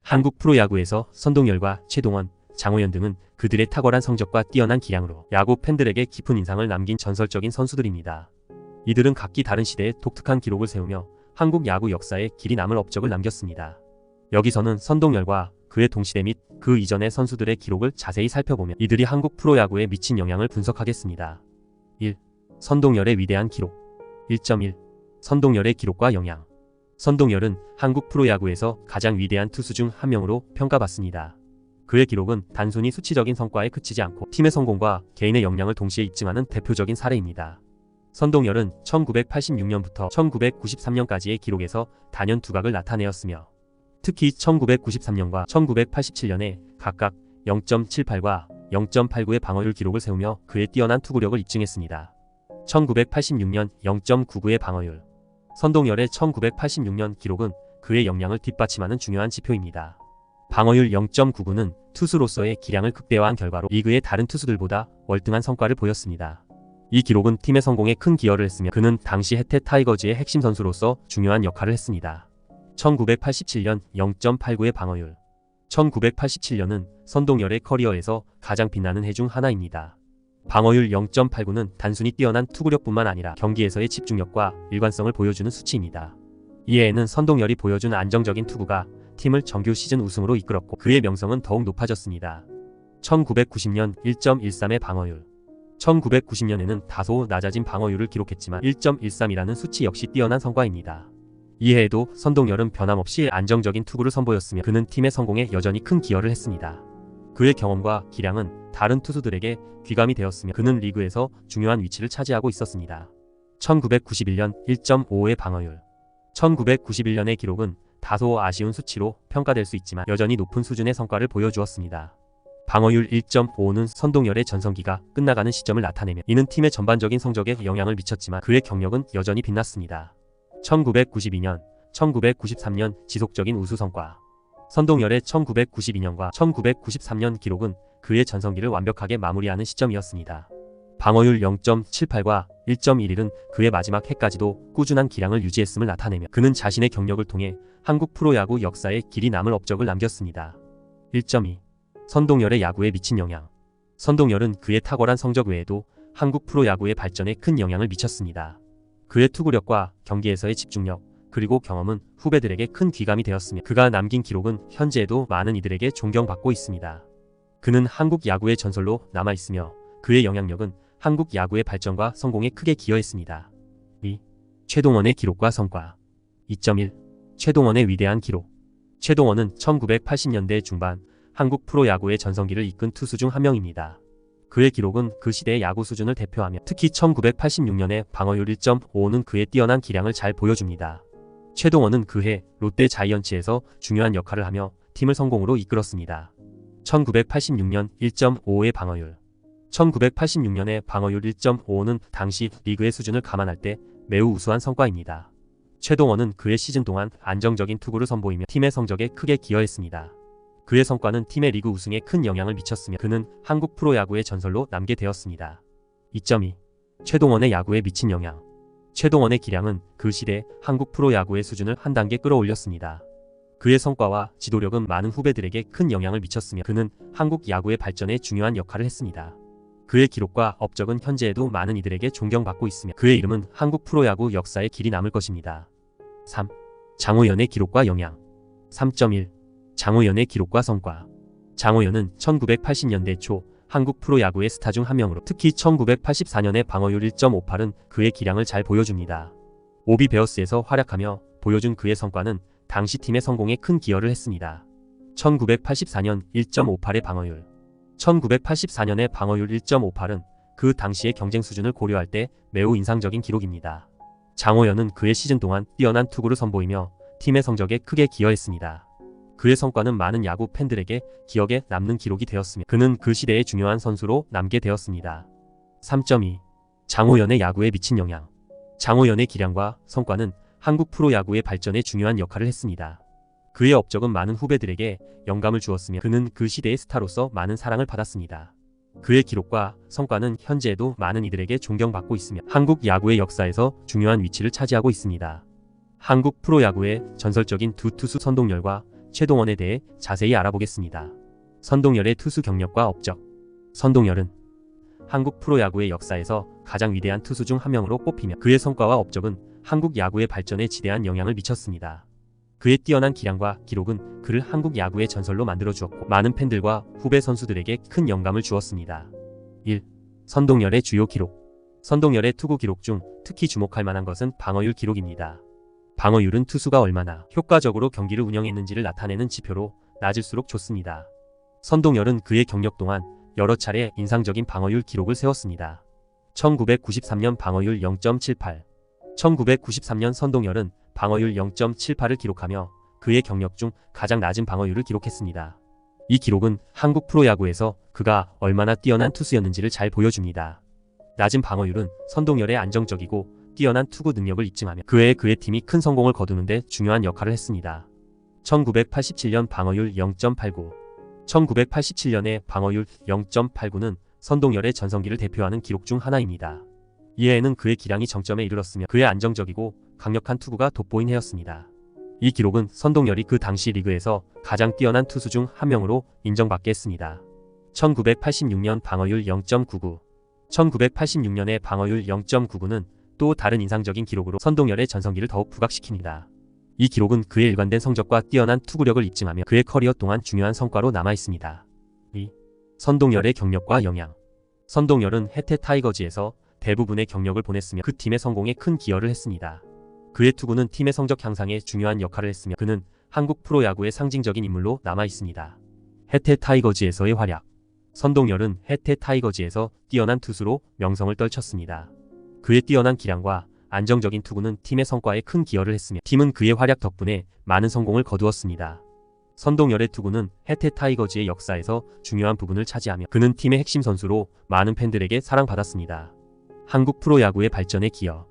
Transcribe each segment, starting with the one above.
한국 프로야구에서 선동열과 최동원, 장호연 등은 그들의 탁월한 성적과 뛰어난 기량으로 야구 팬들에게 깊은 인상을 남긴 전설적인 선수들입니다. 이들은 각기 다른 시대에 독특한 기록을 세우며 한국 야구 역사에 길이 남을 업적을 남겼습니다. 여기서는 선동열과 그의 동시대 및 그 이전의 선수들의 기록을 자세히 살펴보며 이들이 한국 프로야구에 미친 영향을 분석하겠습니다. 1. 선동열의 위대한 기록. 1.1. 선동열의 기록과 영향. 선동열은 한국 프로야구에서 가장 위대한 투수 중 한 명으로 평가받습니다. 그의 기록은 단순히 수치적인 성과에 그치지 않고 팀의 성공과 개인의 역량을 동시에 입증하는 대표적인 사례입니다. 선동열은 1986년부터 1993년까지의 기록에서 단연 두각을 나타내었으며 특히 1993년과 1987년에 각각 0.78과 0.89의 방어율 기록을 세우며 그의 뛰어난 투구력을 입증했습니다. 1986년 0.99의 방어율. 선동열의 1986년 기록은 그의 역량을 뒷받침하는 중요한 지표입니다. 방어율 0.99는 투수로서의 기량을 극대화한 결과로 리그의 다른 투수들보다 월등한 성과를 보였습니다. 이 기록은 팀의 성공에 큰 기여를 했으며 그는 당시 해태 타이거즈의 핵심 선수로서 중요한 역할을 했습니다. 1987년 0.89의 방어율. 1987년은 선동열의 커리어에서 가장 빛나는 해 중 하나입니다. 방어율 0.89는 단순히 뛰어난 투구력뿐만 아니라 경기에서의 집중력과 일관성을 보여주는 수치입니다. 이 해에는 선동열이 보여준 안정적인 투구가 팀을 정규 시즌 우승으로 이끌었고 그의 명성은 더욱 높아졌습니다. 1990년 1.13의 방어율. 1990년에는 다소 낮아진 방어율을 기록했지만 1.13이라는 수치 역시 뛰어난 성과입니다. 이 해에도 선동열은 변함없이 안정적인 투구를 선보였으며 그는 팀의 성공에 여전히 큰 기여를 했습니다. 그의 경험과 기량은 다른 투수들에게 귀감이 되었으며 그는 리그에서 중요한 위치를 차지하고 있었습니다. 1991년 1.55의 방어율. 1991년의 기록은 다소 아쉬운 수치로 평가될 수 있지만 여전히 높은 수준의 성과를 보여주었습니다. 방어율 1.55는 선동열의 전성기가 끝나가는 시점을 나타내며 이는 팀의 전반적인 성적에 영향을 미쳤지만 그의 경력은 여전히 빛났습니다. 1992년, 1993년 지속적인 우수 성과. 선동열의 1992년과 1993년 기록은 그의 전성기를 완벽하게 마무리하는 시점이었습니다. 방어율 0.78과 1.11은 그의 마지막 해까지도 꾸준한 기량을 유지했음을 나타내며 그는 자신의 경력을 통해 한국 프로야구 역사에 길이 남을 업적을 남겼습니다. 1.2. 선동열의 야구에 미친 영향. 선동열은 그의 탁월한 성적 외에도 한국 프로야구의 발전에 큰 영향을 미쳤습니다. 그의 투구력과 경기에서의 집중력, 그리고 경험은 후배들에게 큰 귀감이 되었으며 그가 남긴 기록은 현재에도 많은 이들에게 존경받고 있습니다. 그는 한국 야구의 전설로 남아있으며 그의 영향력은 한국 야구의 발전과 성공에 크게 기여했습니다. 2. 최동원의 기록과 성과. 2.1. 최동원의 위대한 기록. 최동원은 1980년대 중반 한국 프로야구의 전성기를 이끈 투수 중 한 명입니다. 그의 기록은 그 시대의 야구 수준을 대표하며 특히 1986년의 방어율 1.55는 그의 뛰어난 기량을 잘 보여줍니다. 최동원은 그해 롯데 자이언츠에서 중요한 역할을 하며 팀을 성공으로 이끌었습니다. 1986년 1.55의 방어율. 1986년의 방어율 1.55는 당시 리그의 수준을 감안할 때 매우 우수한 성과입니다. 최동원은 그의 시즌 동안 안정적인 투구를 선보이며 팀의 성적에 크게 기여했습니다. 그의 성과는 팀의 리그 우승에 큰 영향을 미쳤으며 그는 한국 프로야구의 전설로 남게 되었습니다. 2.2. 최동원의 야구에 미친 영향. 최동원의 기량은 그 시대 한국 프로야구의 수준을 한 단계 끌어올렸습니다. 그의 성과와 지도력은 많은 후배들에게 큰 영향을 미쳤으며 그는 한국 야구의 발전에 중요한 역할을 했습니다. 그의 기록과 업적은 현재에도 많은 이들에게 존경받고 있으며 그의 이름은 한국 프로야구 역사에 길이 남을 것입니다. 3. 장호연의 기록과 영향. 3.1. 장호연의 기록과 성과. 장호연은 1980년대 초 한국 프로야구의 스타 중 한 명으로 특히 1984년의 방어율 1.58은 그의 기량을 잘 보여줍니다. 오비 베어스에서 활약하며 보여준 그의 성과는 당시 팀의 성공에 큰 기여를 했습니다. 1984년 1.58의 방어율. 1984년의 방어율 1.58은 그 당시의 경쟁 수준을 고려할 때 매우 인상적인 기록입니다. 장호연은 그의 시즌 동안 뛰어난 투구를 선보이며 팀의 성적에 크게 기여했습니다. 그의 성과는 많은 야구 팬들에게 기억에 남는 기록이 되었으며 그는 그 시대의 중요한 선수로 남게 되었습니다. 3.2. 장호연의 야구에 미친 영향. 장호연의 기량과 성과는 한국 프로야구의 발전에 중요한 역할을 했습니다. 그의 업적은 많은 후배들에게 영감을 주었으며 그는 그 시대의 스타로서 많은 사랑을 받았습니다. 그의 기록과 성과는 현재에도 많은 이들에게 존경받고 있으며 한국 야구의 역사에서 중요한 위치를 차지하고 있습니다. 한국 프로야구의 전설적인 두 투수 선동열과 최동원에 대해 자세히 알아보겠습니다. 선동열의 투수 경력과 업적. 선동열은 한국 프로야구의 역사에서 가장 위대한 투수 중 한 명으로 꼽히며 그의 성과와 업적은 한국 야구의 발전에 지대한 영향을 미쳤습니다. 그의 뛰어난 기량과 기록은 그를 한국 야구의 전설로 만들어주었고 많은 팬들과 후배 선수들에게 큰 영감을 주었습니다. 1. 선동열의 주요 기록. 선동열의 투구 기록 중 특히 주목할 만한 것은 방어율 기록입니다. 방어율은 투수가 얼마나 효과적으로 경기를 운영했는지를 나타내는 지표로 낮을수록 좋습니다. 선동열은 그의 경력 동안 여러 차례 인상적인 방어율 기록을 세웠습니다. 1993년 방어율 0.78. 1993년 선동열은 방어율 0.78을 기록하며 그의 경력 중 가장 낮은 방어율을 기록했습니다. 이 기록은 한국 프로야구에서 그가 얼마나 뛰어난 투수였는지를 잘 보여줍니다. 낮은 방어율은 선동열의 안정적이고 뛰어난 투구 능력을 입증하며 그의 팀이 큰 성공을 거두는데 중요한 역할을 했습니다. 1987년 방어율 0.89. 1987년의 방어율 0.89는 선동열의 전성기를 대표하는 기록 중 하나입니다. 이해에는 그의 기량이 정점에 이르렀으며 그의 안정적이고 강력한 투구가 돋보인 해였습니다. 이 기록은 선동열이 그 당시 리그에서 가장 뛰어난 투수 중 한 명으로 인정받게 했습니다. 1986년 방어율 0.99. 1986년의 방어율 0.99는 또 다른 인상적인 기록으로 선동열의 전성기를 더욱 부각시킵니다. 이 기록은 그의 일관된 성적과 뛰어난 투구력을 입증하며 그의 커리어 동안 중요한 성과로 남아있습니다. 2. 선동열의 경력과 영향. 선동열은 해태 타이거즈에서 대부분의 경력을 보냈으며 그 팀의 성공에 큰 기여를 했습니다. 그의 투구는 팀의 성적 향상에 중요한 역할을 했으며 그는 한국 프로야구의 상징적인 인물로 남아있습니다. 해태 타이거즈에서의 활약. 선동열은 해태 타이거즈에서 뛰어난 투수로 명성을 떨쳤습니다. 그의 뛰어난 기량과 안정적인 투구는 팀의 성과에 큰 기여를 했으며 팀은 그의 활약 덕분에 많은 성공을 거두었습니다. 선동열의 투구는 해태 타이거즈의 역사에서 중요한 부분을 차지하며 그는 팀의 핵심 선수로 많은 팬들에게 사랑받았습니다. 한국 프로야구의 발전에 기여.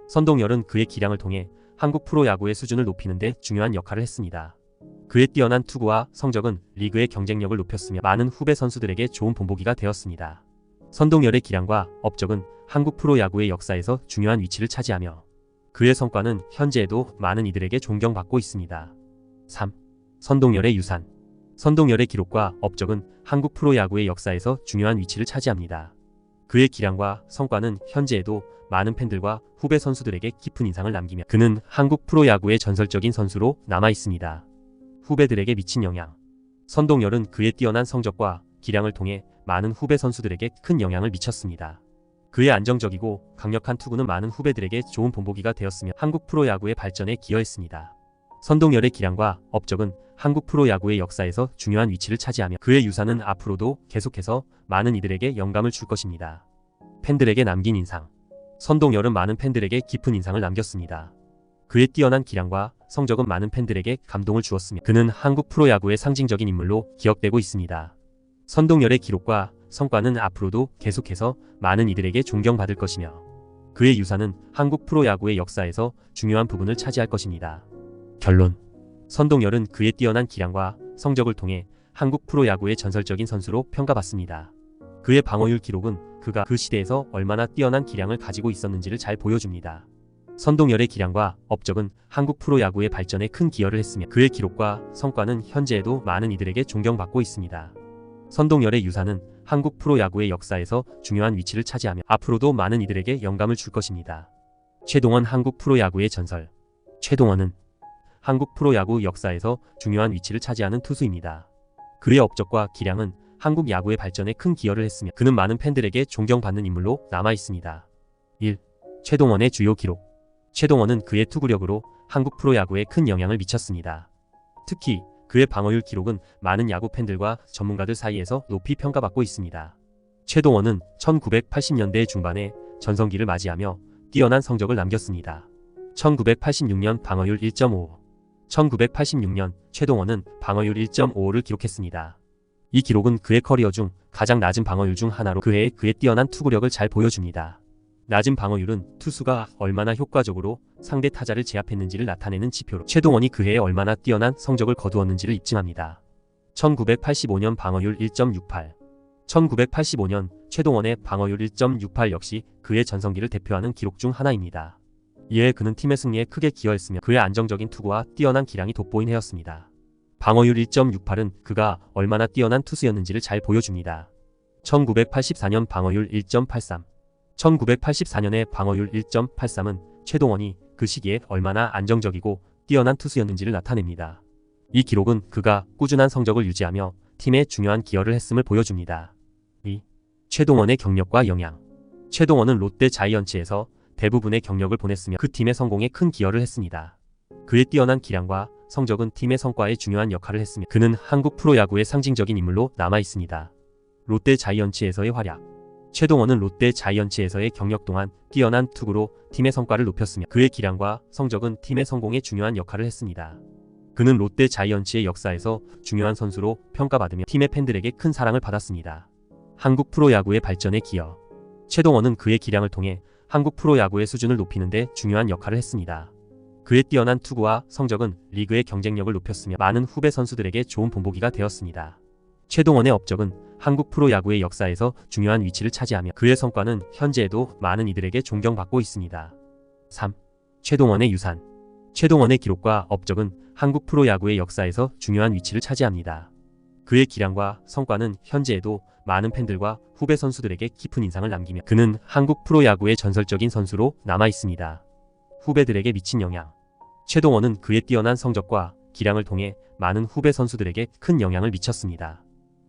선동열은 그의 기량을 통해 한국 프로야구의 수준을 높이는 데 중요한 역할을 했습니다. 그의 뛰어난 투구와 성적은 리그의 경쟁력을 높였으며 많은 후배 선수들에게 좋은 본보기가 되었습니다. 선동열의 기량과 업적은 한국 프로야구의 역사에서 중요한 위치를 차지하며 그의 성과는 현재에도 많은 이들에게 존경받고 있습니다. 3. 선동열의 유산. 선동열의 기록과 업적은 한국 프로야구의 역사에서 중요한 위치를 차지합니다. 그의 기량과 성과는 현재에도 많은 팬들과 후배 선수들에게 깊은 인상을 남기며 그는 한국 프로야구의 전설적인 선수로 남아있습니다. 후배들에게 미친 영향. 선동열은 그의 뛰어난 성적과 기량을 통해 많은 후배 선수들에게 큰 영향을 미쳤습니다. 그의 안정적이고 강력한 투구는 많은 후배들에게 좋은 본보기가 되었으며 한국 프로야구의 발전에 기여했습니다. 선동열의 기량과 업적은 한국 프로야구의 역사에서 중요한 위치를 차지하며 그의 유산은 앞으로도 계속해서 많은 이들에게 영감을 줄 것입니다. 팬들에게 남긴 인상. 선동열은 많은 팬들에게 깊은 인상을 남겼습니다. 그의 뛰어난 기량과 성적은 많은 팬들에게 감동을 주었으며 그는 한국 프로야구의 상징적인 인물로 기억되고 있습니다. 선동열의 기록과 성과는 앞으로도 계속해서 많은 이들에게 존경받을 것이며 그의 유산은 한국 프로야구의 역사에서 중요한 부분을 차지할 것입니다. 결론. 선동열은 그의 뛰어난 기량과 성적을 통해 한국 프로야구의 전설적인 선수로 평가받습니다. 그의 방어율 기록은 그가 그 시대에서 얼마나 뛰어난 기량을 가지고 있었는지를 잘 보여줍니다. 선동열의 기량과 업적은 한국 프로야구의 발전에 큰 기여를 했으며 그의 기록과 성과는 현재에도 많은 이들에게 존경받고 있습니다. 선동열의 유산은 한국 프로야구의 역사에서 중요한 위치를 차지하며 앞으로도 많은 이들에게 영감을 줄 것입니다. 최동원. 한국 프로야구의 전설. 최동원은 한국 프로야구 역사에서 중요한 위치를 차지하는 투수입니다. 그의 업적과 기량은 한국 야구의 발전에 큰 기여를 했으며 그는 많은 팬들에게 존경받는 인물로 남아있습니다. 1. 최동원의 주요 기록. 최동원은 그의 투구력으로 한국 프로야구에 큰 영향을 미쳤습니다. 특히 그의 방어율 기록은 많은 야구 팬들과 전문가들 사이에서 높이 평가받고 있습니다. 최동원은 1980년대 중반에 전성기를 맞이하며 뛰어난 성적을 남겼습니다. 1986년 방어율 1.55. 1986년 최동원은 방어율 1.55를 기록했습니다. 이 기록은 그의 커리어 중 가장 낮은 방어율 중 하나로 그의 뛰어난 투구력을 잘 보여줍니다. 낮은 방어율은 투수가 얼마나 효과적으로 상대 타자를 제압했는지를 나타내는 지표로 최동원이 그 해에 얼마나 뛰어난 성적을 거두었는지를 입증합니다. 1985년 방어율 1.68. 1985년 최동원의 방어율 1.68 역시 그의 전성기를 대표하는 기록 중 하나입니다. 이에 그는 팀의 승리에 크게 기여했으며 그의 안정적인 투구와 뛰어난 기량이 돋보인 해였습니다. 방어율 1.68은 그가 얼마나 뛰어난 투수였는지를 잘 보여줍니다. 1984년 방어율 1.83. 1984년의 방어율 1.83은 최동원이 그 시기에 얼마나 안정적이고 뛰어난 투수였는지를 나타냅니다. 이 기록은 그가 꾸준한 성적을 유지하며 팀에 중요한 기여를 했음을 보여줍니다. 2. 최동원의 경력과 영향. 최동원은 롯데 자이언츠에서 대부분의 경력을 보냈으며 그 팀의 성공에 큰 기여를 했습니다. 그의 뛰어난 기량과 성적은 팀의 성과에 중요한 역할을 했으며 그는 한국 프로야구의 상징적인 인물로 남아있습니다. 롯데 자이언츠에서의 활약. 최동원은 롯데 자이언츠에서의 경력 동안 뛰어난 투구로 팀의 성과를 높였으며 그의 기량과 성적은 팀의 성공에 중요한 역할을 했습니다. 그는 롯데 자이언츠의 역사에서 중요한 선수로 평가받으며 팀의 팬들에게 큰 사랑을 받았습니다. 한국 프로야구의 발전에 기여. 최동원은 그의 기량을 통해 한국 프로야구의 수준을 높이는 데 중요한 역할을 했습니다. 그의 뛰어난 투구와 성적은 리그의 경쟁력을 높였으며 많은 후배 선수들에게 좋은 본보기가 되었습니다. 최동원의 업적은 한국 프로야구의 역사에서 중요한 위치를 차지하며 그의 성과는 현재에도 많은 이들에게 존경받고 있습니다. 3. 최동원의 유산. 최동원의 기록과 업적은 한국 프로야구의 역사에서 중요한 위치를 차지합니다. 그의 기량과 성과는 현재에도 많은 팬들과 후배 선수들에게 깊은 인상을 남기며 그는 한국 프로야구의 전설적인 선수로 남아있습니다. 후배들에게 미친 영향. 최동원은 그의 뛰어난 성적과 기량을 통해 많은 후배 선수들에게 큰 영향을 미쳤습니다.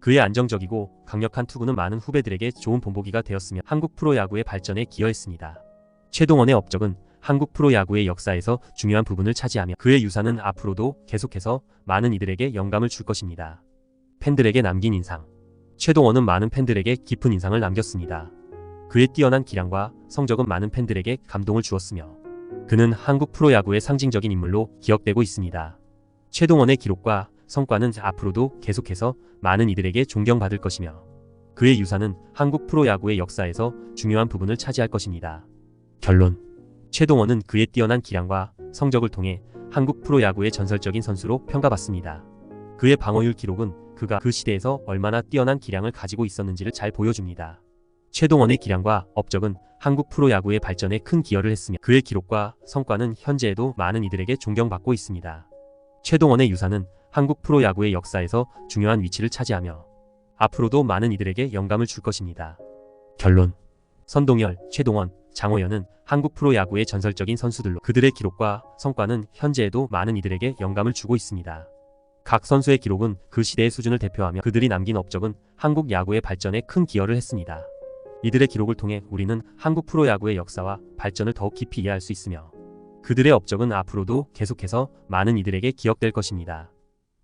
그의 안정적이고 강력한 투구는 많은 후배들에게 좋은 본보기가 되었으며 한국 프로야구의 발전에 기여했습니다. 최동원의 업적은 한국 프로야구의 역사에서 중요한 부분을 차지하며 그의 유산은 앞으로도 계속해서 많은 이들에게 영감을 줄 것입니다. 팬들에게 남긴 인상. 최동원은 많은 팬들에게 깊은 인상을 남겼습니다. 그의 뛰어난 기량과 성적은 많은 팬들에게 감동을 주었으며 그는 한국 프로야구의 상징적인 인물로 기억되고 있습니다. 최동원의 기록과 성과는 앞으로도 계속해서 많은 이들에게 존경받을 것이며 그의 유산은 한국 프로야구의 역사에서 중요한 부분을 차지할 것입니다. 결론. 최동원은 그의 뛰어난 기량과 성적을 통해 한국 프로야구의 전설적인 선수로 평가받습니다. 그의 방어율 기록은 그가 그 시대에서 얼마나 뛰어난 기량을 가지고 있었는지를 잘 보여줍니다. 최동원의 기량과 업적은 한국 프로야구의 발전에 큰 기여를 했으며 그의 기록과 성과는 현재에도 많은 이들에게 존경받고 있습니다. 최동원의 유산은 한국 프로야구의 역사에서 중요한 위치를 차지하며 앞으로도 많은 이들에게 영감을 줄 것입니다. 결론. 선동열, 최동원, 장호연은 한국 프로야구의 전설적인 선수들로 그들의 기록과 성과는 현재에도 많은 이들에게 영감을 주고 있습니다. 각 선수의 기록은 그 시대의 수준을 대표하며 그들이 남긴 업적은 한국 야구의 발전에 큰 기여를 했습니다. 이들의 기록을 통해 우리는 한국 프로야구의 역사와 발전을 더욱 깊이 이해할 수 있으며 그들의 업적은 앞으로도 계속해서 많은 이들에게 기억될 것입니다.